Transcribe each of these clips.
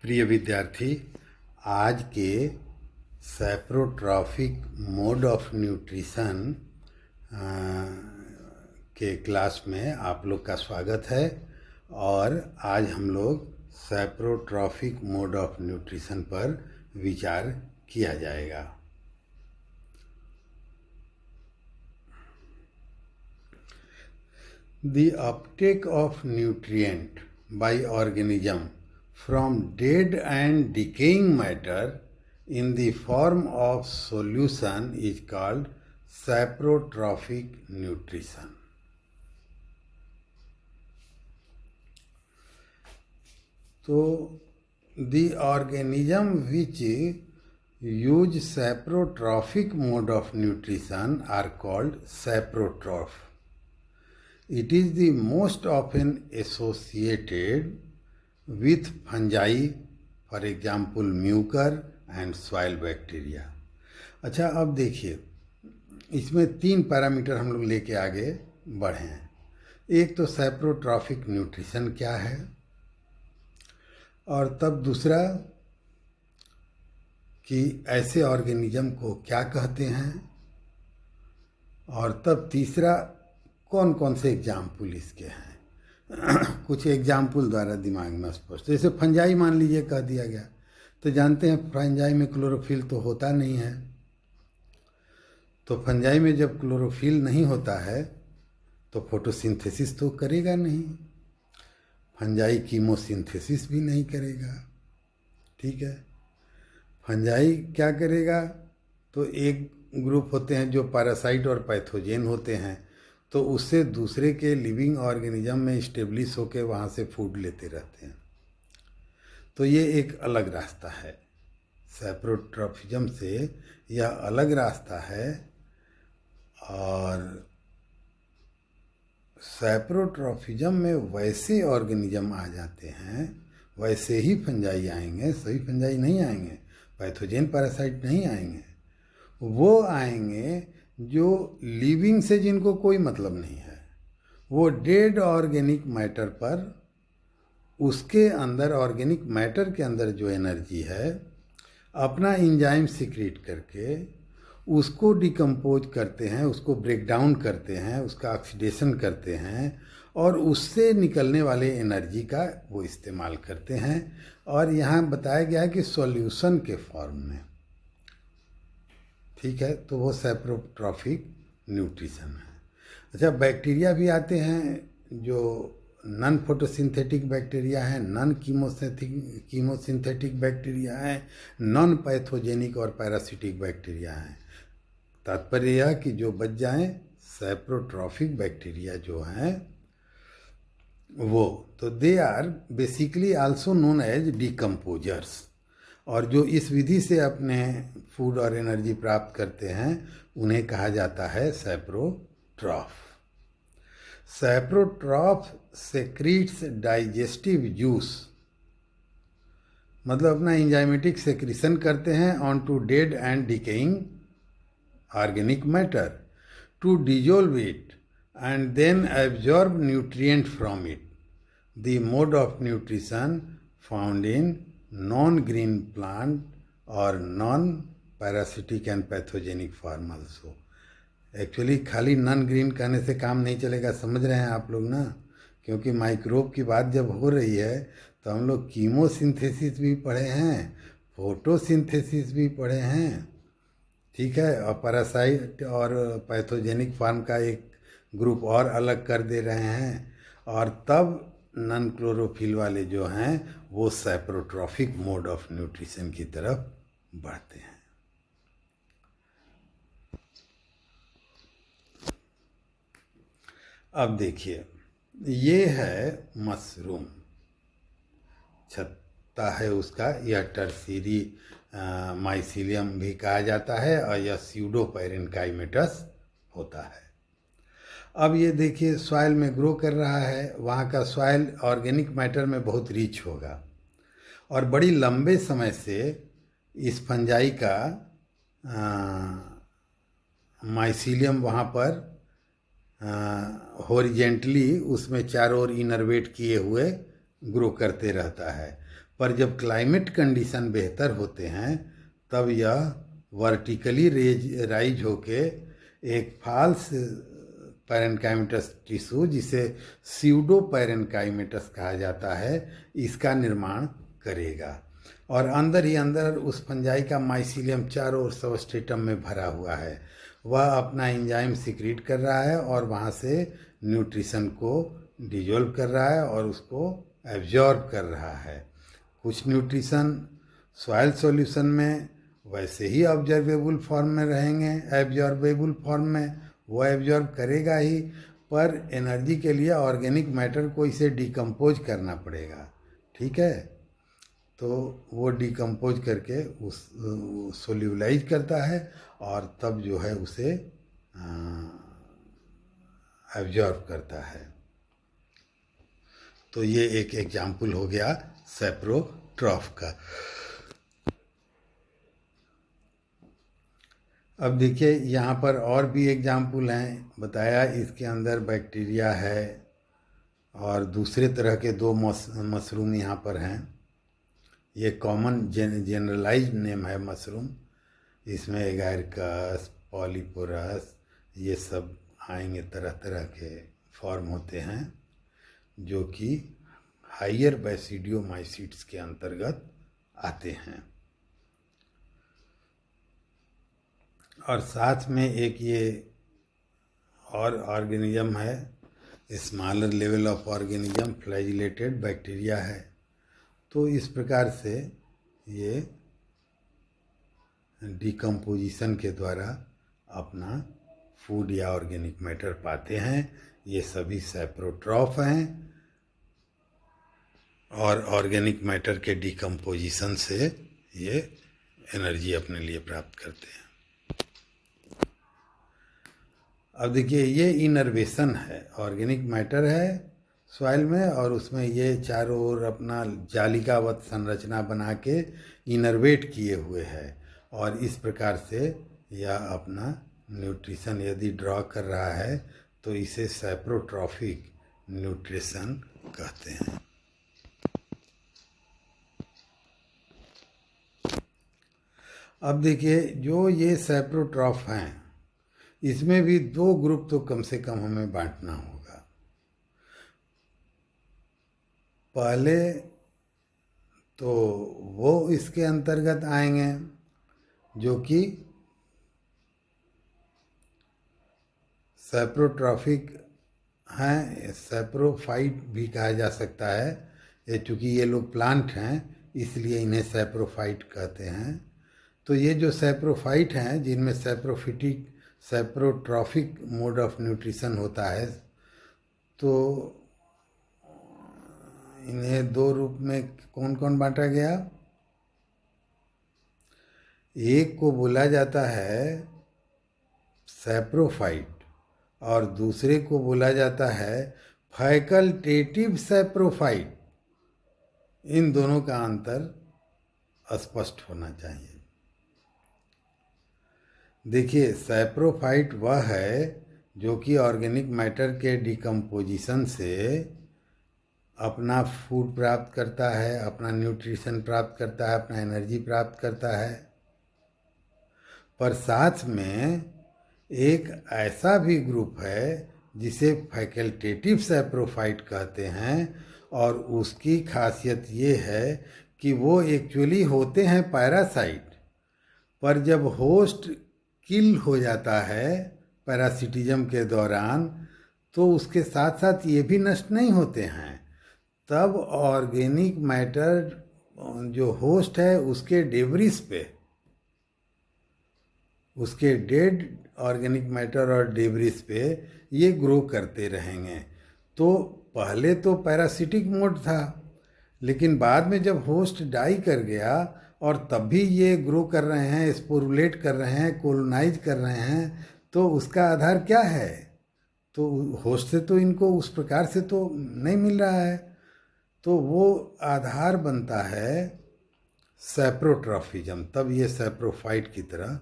प्रिय विद्यार्थी, आज के सैप्रोट्रॉफिक मोड ऑफ न्यूट्रिशन के क्लास में आप लोग का स्वागत है। और आज हम लोग सैप्रोट्रॉफिक मोड ऑफ न्यूट्रिशन पर विचार किया जाएगा। The uptake of nutrient by organism from dead and decaying matter in the form of solution is called saprotrophic nutrition. So, the organism which use saprotrophic mode of nutrition are called saprotroph. It is the most often associated with fungi, for example mucor and soil bacteria. अच्छा, अब देखिए, इसमें 3 parameter हम लोग लेके आगे बढ़े हैं। एक तो सैप्रोट्रॉफिक न्यूट्रिशन क्या है, और तब दूसरा कि ऐसे ऑर्गेनिज्म को क्या कहते हैं, और तब तीसरा कौन कौन से एग्जाम्पल इसके हैं। कुछ एग्जाम्पल द्वारा दिमाग में स्पष्ट, जैसे फंजाई मान लीजिए कह दिया गया, तो जानते हैं फंजाई में क्लोरोफिल तो होता नहीं है। तो फंजाई में जब क्लोरोफिल नहीं होता है तो फोटोसिंथेसिस तो करेगा नहीं, फंजाई कीमोसिंथेसिस भी नहीं करेगा। ठीक है, फंजाई क्या करेगा, तो एक ग्रुप होते हैं जो पैरासाइट और पैथोजेन होते हैं, तो उससे दूसरे के लिविंग ऑर्गेनिज्म में इस्टेब्लिश होकर वहाँ से फूड लेते रहते हैं। तो ये एक अलग रास्ता है, सैप्रोट्रॉफिज्म से यह अलग रास्ता है। और सैप्रोट्रॉफिज्म में वैसे ऑर्गेनिज्म आ जाते हैं, वैसे ही फंजाई आएंगे, सभी फंजाई नहीं आएंगे, पैथोजेन पैरासाइट नहीं आएंगे, वो आएंगे जो लिविंग से जिनको कोई मतलब नहीं है, वो डेड ऑर्गेनिक मैटर पर, उसके अंदर ऑर्गेनिक मैटर के अंदर जो एनर्जी है, अपना एंजाइम सीक्रेट करके उसको डिकम्पोज करते हैं, उसको ब्रेक डाउन करते हैं, उसका ऑक्सीडेशन करते हैं, और उससे निकलने वाले एनर्जी का वो इस्तेमाल करते हैं। और यहाँ बताया गया है कि सॉल्यूशन के फॉर्म में। ठीक है, तो वो सैप्रोट्रॉफिक न्यूट्रिशन है। अच्छा, बैक्टीरिया भी आते हैं जो नॉन फोटोसिंथेटिक बैक्टीरिया हैं, नॉन कीमोसिंथेटिक बैक्टीरिया हैं, नॉन पैथोजेनिक और पैरासिटिक बैक्टीरिया हैं। तात्पर्य यह कि जो बच जाएं, सैप्रोट्रॉफिक बैक्टीरिया जो हैं वो, तो they are basically also known as decomposers. और जो इस विधि से अपने फूड और एनर्जी प्राप्त करते हैं उन्हें कहा जाता है सैप्रोट्रॉफ। सैप्रोट्रॉफ सेक्रीट्स डाइजेस्टिव जूस, मतलब अपना एंजाइमेटिक सेक्रीशन करते हैं on to dead and decaying organic matter to dissolve it and then absorb nutrient from it. The mode of nutrition found in non green plant और non parasitic and pathogenic form also. Actually खाली non green कहने से काम नहीं चलेगा, समझ रहे हैं आप लोग ना, क्योंकि माइक्रोब की बात जब हो रही है तो हम लोग कीमोसिंथेसिस भी पढ़े हैं, फोटोसिंथेसिस भी पढ़े हैं। ठीक है, और पैरासाइट और पैथोजेनिक फॉर्म का एक ग्रुप और अलग कर दे रहे हैं, और तब नॉन क्लोरोफिल वाले जो हैं वो सैप्रोट्रॉफिक मोड ऑफ न्यूट्रिशन की तरफ बढ़ते हैं। अब देखिए, ये है मशरूम, छत्ता है उसका, यह टर्सीरी माइसीलियम भी कहा जाता है, और यह स्यूडोपेरेन्काइमेटस होता है। अब ये देखिए, सॉइल में ग्रो कर रहा है, वहाँ का सॉइल ऑर्गेनिक मैटर में बहुत रिच होगा, और बड़ी लंबे समय से इस फंजाई का माइसीलियम वहाँ पर हॉरिजेंटली उसमें चारों ओर इनर्वेट किए हुए ग्रो करते रहता है। पर जब क्लाइमेट कंडीशन बेहतर होते हैं तब यह वर्टिकली राइज होके एक फाल्स पैरेन्काइमेटस टिश्यू जिसे स्यूडो पैरेन्काइमेटस कहा जाता है इसका निर्माण करेगा। और अंदर ही अंदर उस फंजाई का माइसीलियम चारों ओर सबस्ट्रेटम में भरा हुआ है, वह अपना एंजाइम सिक्रीट कर रहा है और वहाँ से न्यूट्रिशन को डिजोल्व कर रहा है और उसको एब्जॉर्ब कर रहा है। कुछ न्यूट्रिशन सॉइल सॉल्यूशन में वैसे ही ऑब्जर्वेबल फॉर्म में रहेंगे, एब्जॉर्बेबल फॉर्म में वो एब्जॉर्ब करेगा ही, पर एनर्जी के लिए ऑर्गेनिक मैटर को इसे डिकम्पोज करना पड़ेगा। ठीक है, तो वो डिकम्पोज करके उस सोल्यूलाइज करता है और तब जो है उसे एब्जॉर्ब करता है। तो ये एक एग्जाम्पल हो गया सैप्रोट्रॉफ का। अब देखिए यहाँ पर और भी एग्जाम्पल हैं बताया, इसके अंदर बैक्टीरिया है और दूसरे तरह के दो मशरूम यहाँ पर हैं। ये कॉमन जनरलाइज्ड नेम है मशरूम, इसमें एगारिकस, पॉलीपोरस ये सब आएंगे, तरह तरह के फॉर्म होते हैं जो कि हायर बैसिडियोमाइसीट्स के अंतर्गत आते हैं। और साथ में एक ये और ऑर्गेनिज्म है, smaller level of organism flagellated bacteria है। तो इस प्रकार से ये डिकम्पोजिशन के द्वारा अपना फूड या ऑर्गेनिक मैटर पाते हैं। ये सभी सैप्रोट्रॉफ हैं और ऑर्गेनिक मैटर के डिकम्पोजिशन से ये एनर्जी अपने लिए प्राप्त करते हैं। अब देखिए ये इनर्वेशन है, ऑर्गेनिक मैटर है सॉइल में और उसमें ये चारों ओर अपना जालिकावत संरचना बना के इनर्वेट किए हुए है और इस प्रकार से यह अपना न्यूट्रिशन यदि ड्रॉ कर रहा है तो इसे सैप्रोट्रॉफिक न्यूट्रिशन कहते हैं। अब देखिए जो ये सैप्रोट्रॉफ हैं इसमें भी दो ग्रुप तो कम से कम हमें बांटना होगा। पहले तो वो इसके अंतर्गत आएंगे जो कि सैप्रोट्रॉफिक हैं, सैप्रोफाइट भी कहा जा सकता है। ये चूँकि ये लोग प्लांट हैं इसलिए इन्हें सैप्रोफाइट कहते हैं। तो ये जो सैप्रोफाइट हैं जिनमें सैप्रोट्रॉफिक मोड ऑफ न्यूट्रिशन होता है, तो इन्हें दो रूप में कौन कौन बांटा गया। एक को बोला जाता है सैप्रोफाइट और दूसरे को बोला जाता है फैकल्टेटिव सैप्रोफाइट। इन दोनों का अंतर स्पष्ट होना चाहिए। देखिए सैप्रोफाइट वह है जो कि ऑर्गेनिक मैटर के डिकम्पोजिशन से अपना फूड प्राप्त करता है, अपना न्यूट्रिशन प्राप्त करता है, अपना एनर्जी प्राप्त करता है। पर साथ में एक ऐसा भी ग्रुप है जिसे फैकल्टेटिव सैप्रोफाइट कहते हैं और उसकी खासियत ये है कि वो एक्चुअली होते हैं पैरासाइट, पर जब होस्ट किल हो जाता है पैरासिटिज्म के दौरान तो उसके साथ साथ ये भी नष्ट नहीं होते हैं। तब ऑर्गेनिक मैटर जो होस्ट है उसके डेब्रिस पे, उसके डेड ऑर्गेनिक मैटर और डेब्रिस पे ये ग्रो करते रहेंगे। तो पहले तो पैरासिटिक मोड था, लेकिन बाद में जब होस्ट डाई कर गया और तब भी ये ग्रो कर रहे हैं, स्पोरुलेट कर रहे हैं, कोलोनाइज कर रहे हैं, तो उसका आधार क्या है। तो होस्ट से तो इनको उस प्रकार से तो नहीं मिल रहा है, तो वो आधार बनता है सैप्रोट्रॉफिज्म। तब ये सैप्रोफाइट की तरह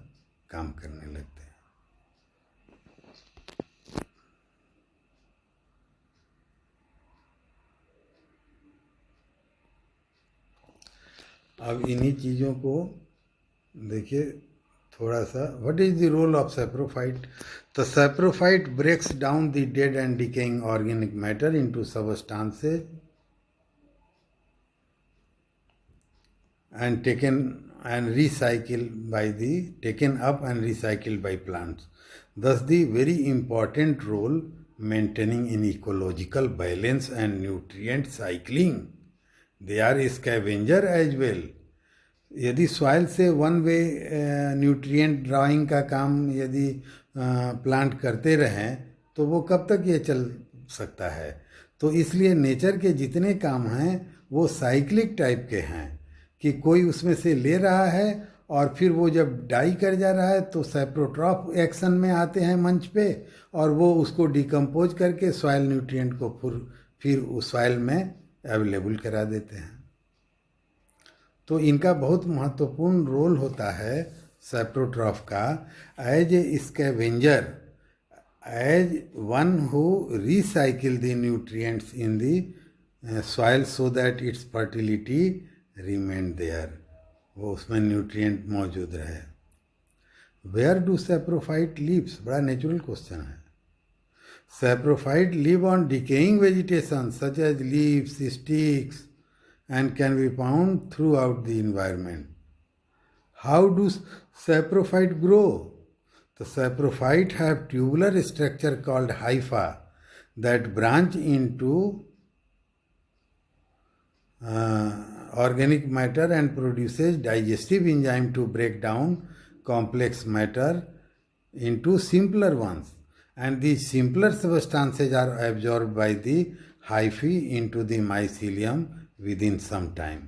काम करने लगते हैं। अब इन्हीं चीज़ों को देखिए थोड़ा सा, what is the role of saprophyte? तो saprophyte breaks down the dead and decaying organic matter into substances and taken up and recycled by plants. Thus, the very important role maintaining in ecological balance and nutrient cycling. They are scavenger as well. यदि soil से one way nutrient drawing का काम यदि plant करते रहें तो वो कब तक ये चल सकता है? तो इसलिए नेचर के जितने काम हैं वो साइक्लिक टाइप के हैं कि कोई उसमें से ले रहा है और फिर वो जब डाई कर जा रहा है तो सैप्रोट्रॉफ एक्शन में आते हैं मंच पे और वो उसको डिकम्पोज करके सॉइल न्यूट्रिएंट को फिर उस सॉइल में अवेलेबल करा देते हैं। तो इनका बहुत महत्वपूर्ण रोल होता है सैप्रोट्रॉफ का as a scavenger, as one who recycle the nutrients in the soil so that its fertility remain there, वो उसमें न्यूट्रिएंट मौजूद रहे। Where do saprophyte lives? बड़ा नेचुरल क्वेश्चन है। Saprophyte live on decaying vegetation such as leaves, sticks and can be found throughout the environment. How do saprophyte grow? The saprophyte have tubular structure called hypha that branch into organic matter and produces digestive enzyme to break down complex matter into simpler ones, and these simpler substances are absorbed by the hyphae into the mycelium within some time.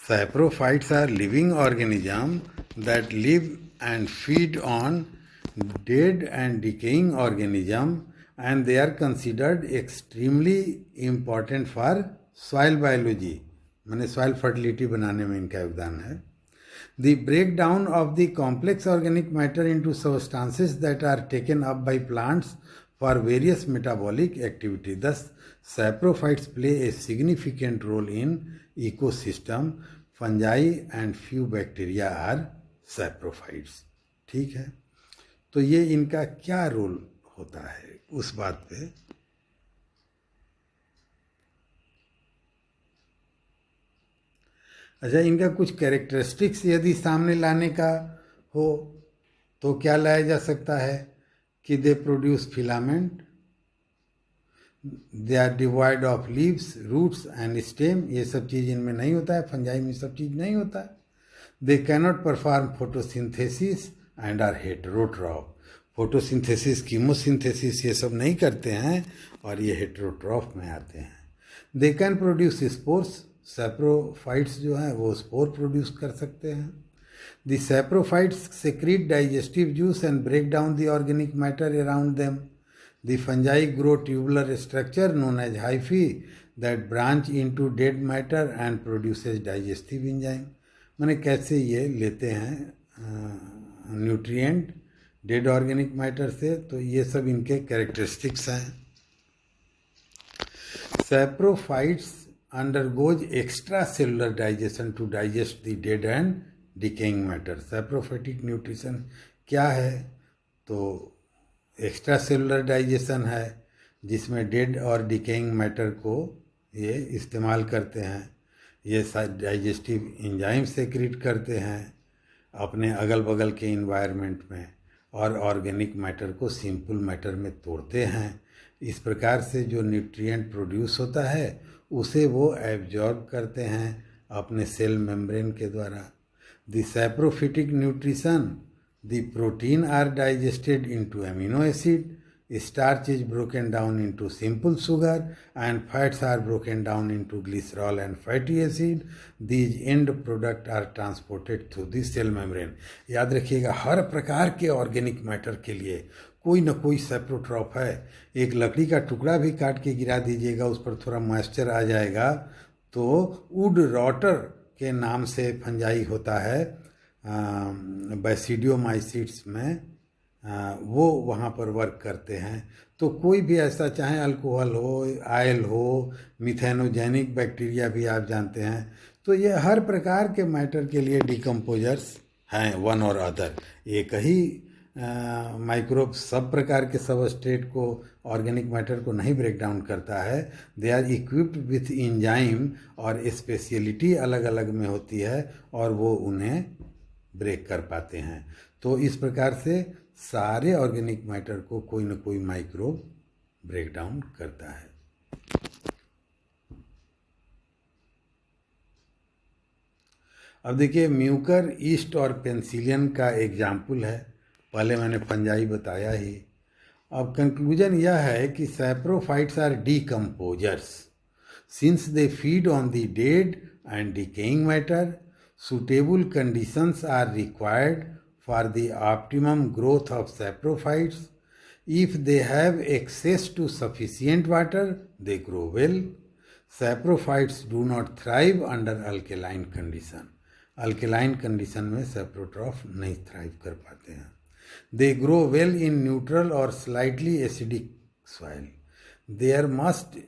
Saprophytes are living organisms that live and feed on dead and decaying organisms, and they are considered extremely important for soil biology. माने soil fertility बनाने में इनका योगदान है। The breakdown of the complex organic matter into substances that are taken up by plants for various metabolic activity. Thus, saprophytes play a significant role in ecosystem. Fungi and few bacteria are saprophytes. ठीक है, तो ये इनका क्या role होता है उस बात पे। अच्छा, इनका कुछ कैरेक्टरिस्टिक्स यदि सामने लाने का हो तो क्या लाया जा सकता है कि they produce filament, they are divide of leaves, roots and stem, ये सब चीज़ इनमें नहीं होता है, फंजाई में सब चीज़ नहीं होता है। They cannot perform photosynthesis and are heterotroph, photosynthesis, chemosynthesis ये सब नहीं करते हैं और ये हेटेरोट्रॉफ में आते हैं। They can produce spores, saprophytes जो हैं वो स्पोर प्रोड्यूस कर सकते हैं। The saprophytes secrete digestive juice and break down the organic matter around them. The fungi grow tubular structure known as hyphae that branch into dead matter and produces digestive enzyme. माने कैसे ये लेते हैं nutrient dead organic matter से, तो ये सब इनके कैरेक्टरिस्टिक्स हैं। Saprophytes undergoes extracellular digestion to digest the dead and decaying matter. Saprophytic nutrition क्या है? तो एक्स्ट्रा सेलुलर डाइजेशन है जिसमें डेड और डिकेइंग मैटर को ये इस्तेमाल करते हैं। ये डाइजेस्टिव एंजाइम सेक्रेट करते हैं अपने अगल बगल के इन्वायरमेंट में और ऑर्गेनिक मैटर को सिंपल मैटर में तोड़ते हैं। इस प्रकार से जो न्यूट्रिएंट प्रोड्यूस होता है उसे वो एब्जॉर्ब करते हैं अपने सेल मेम्ब्रेन के द्वारा। The saprophytic nutrition, the protein are digested into amino acid, starch is broken down into simple sugar, and fats are broken down into glycerol and fatty acid. These end products are transported through the cell membrane. याद रखिएगा, हर प्रकार के organic matter के लिए कोई ना कोई सैप्रोट्रॉफ है। एक लकड़ी का टुकड़ा भी काट के गिरा दीजिएगा, उस पर थोड़ा मॉइस्चर आ जाएगा तो वुड रॉटर के नाम से फंजाई होता है बैसिडियोमाइसिट्स में, वो वहाँ पर वर्क करते हैं। तो कोई भी ऐसा, चाहे अल्कोहल हो, आयल हो, मिथेनोजेनिक बैक्टीरिया भी आप जानते हैं, तो ये हर प्रकार के मैटर के लिए डिकम्पोजर्स हैं, वन और अदर। एक ही माइक्रोब सब प्रकार के सबस्ट्रेट को, ऑर्गेनिक मैटर को नहीं ब्रेक डाउन करता है। They are equipped with enzyme, और स्पेशलिटी अलग अलग में होती है और वो उन्हें ब्रेक कर पाते हैं। तो इस प्रकार से सारे ऑर्गेनिक मैटर को कोई न कोई माइक्रोब ब्रेक डाउन करता है। अब देखिए, म्यूकर, ईस्ट और पेनिसिलिन का एग्जाम्पल है। पहले मैंने फंजाई बताया ही। अब कंक्लूजन यह है कि saprophytes are decomposers since they feed on the dead and decaying matter. Suitable conditions are required for the optimum growth of saprophytes. If they have access to sufficient water, they grow well. Saprophytes do not thrive under alkaline condition. Alkaline condition में saprotrophs नहीं thrive कर पाते हैं। They grow well in neutral or slightly acidic soil. There must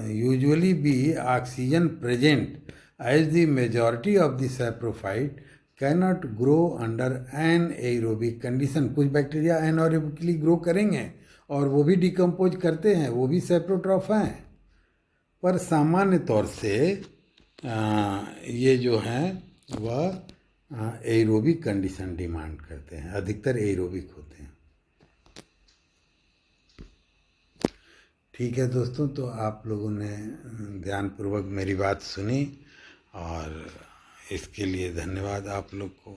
usually be oxygen present, as the majority of the saprophyte cannot grow under anaerobic condition. कुछ bacteria एनएरोबिकली grow करेंगे और वो भी डिकम्पोज करते हैं, वो भी सैप्रोट्रॉफ हैं, पर सामान्य तौर से ये जो हैं वह एरोबिक कंडीशन डिमांड करते हैं, अधिकतर एरोबिक होते हैं। ठीक है दोस्तों, तो आप लोगों ने ध्यानपूर्वक मेरी बात सुनी और इसके लिए धन्यवाद आप लोग को।